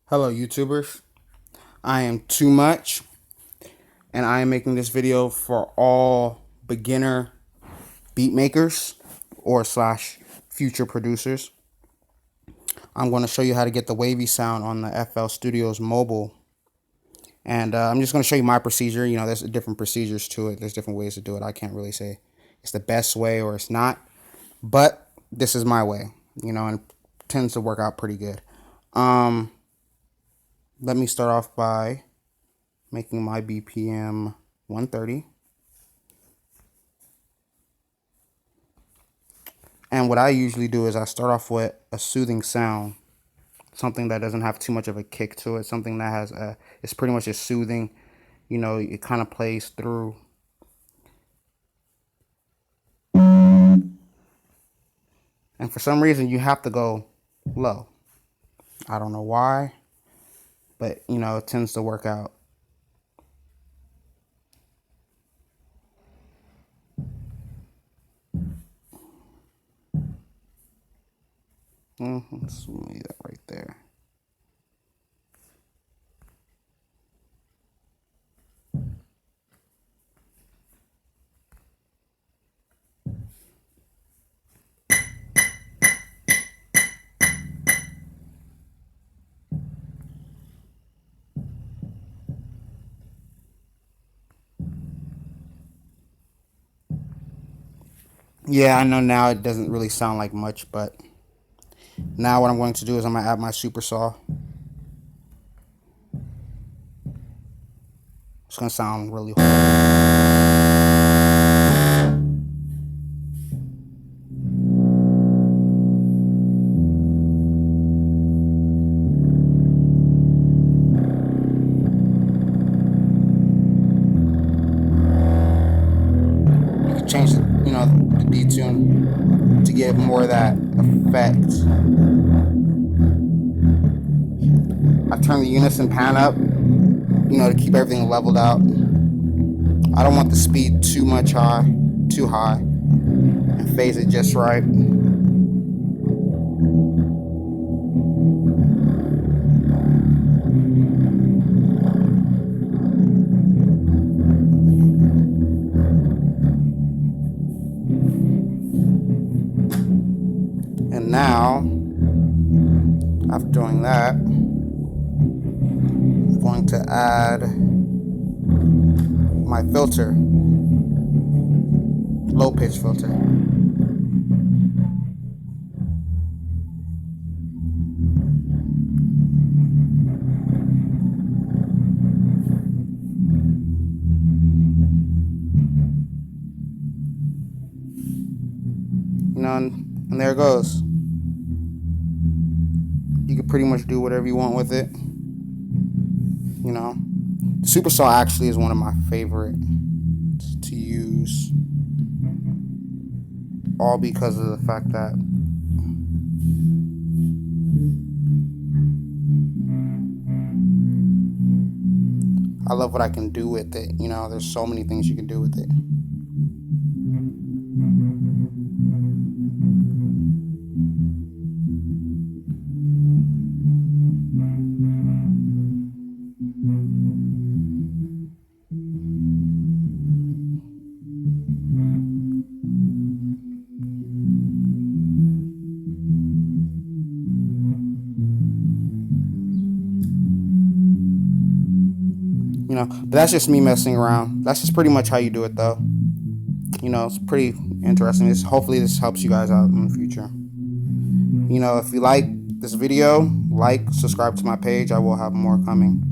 Hello YouTubers, I am TooMvchBeatz and I am making this video for all beginner beat makers or slash future producers. I'm going to show you how to get the wavy sound on the FL Studios mobile, and I'm just going to show you my procedure. You know, there's different procedures to it, there's different ways to do it. I can't really say it's the best way or it's not, but this is my way, you know, and it tends to work out pretty good. Let me start off by making my BPM 130. And what I usually do is I start off with a soothing sound, something that doesn't have too much of a kick to it, something that has it's pretty much just soothing, you know, it kind of plays through. And for some reason you have to go low. I don't know why, but you know, it tends to work out. Let's leave that right there. Yeah, I know now it doesn't really sound like much, but now what I'm going to do is I'm going to add my SuperSaw. It's going to sound really horrible. You can change the, you know, the detune to get more of that effect. I turn the unison pan up, you know, to keep everything leveled out. I don't want the speed too high, and phase it just right. And now, after doing that, I'm going to add my filter, low pitch filter. You know, and there it goes. You can pretty much do whatever you want with it. You know, SuperSaw actually is one of my favorite to use, all because of the fact that I love what I can do with it. You know, there's so many things you can do with it. You know, but that's just me messing around. That's just pretty much how you do it, though. You know, it's pretty interesting. Hopefully this helps you guys out in the future. You know, if you like this video, like, subscribe to my page. I will have more coming.